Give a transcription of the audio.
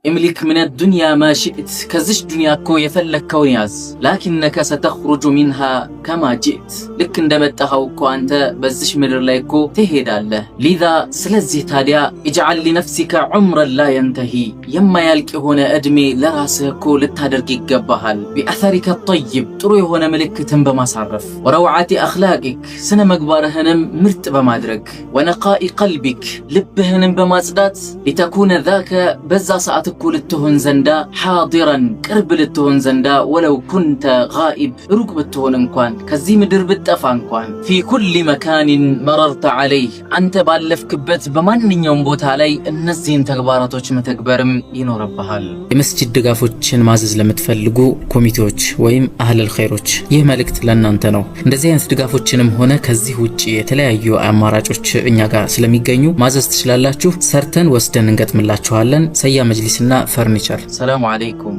املك من الدنيا ما شئت كزش دنيا كو يفلك كونياز لكنك ستخرج منها كما جئت لك اندمتها كو أنت بزش مدر لايكو تهيد الله لذا سلزي تاليا اجعل لنفسك عمرا لا ينتهي يما يالك هنا أدمي لراسكو لتهدرك قبهال بأثرك الطيب تروي هنا ملكة بما صرف وروعة أخلاقك سنة مقبارهنم مرت بمادرك ونقاء قلبك لبهنم بمازدات لتكون ذاك بزا ساعتك لتهن زندا حاضرا قرب لتهن زندا ولو كنت غائب ركب التهن انكوان كزي مدر بالتفا انكوان في كل مكان مررت عليه أنت بالف كبت بمان يوم بوت علي النزين تكباراتوش متكبرم ينوربهال المسجد دقافوچن مازز لمتفلقو كوميتوچ ويم أهل الخيروچ ይህ መልእክት ለእናንተ ነው እንደዚህ አይነት ድጋፎችንም ሆነ ከዚህ ውጪ የተለያዩ አማራጮች እኛ ጋር ስለሚገኙ ማዘዝ ትችላላችሁ ሰርተን ወስደን እንገጥምላችኋለን ሰያ መጅሊስና ፈርኒቸር ሰላም አለይኩም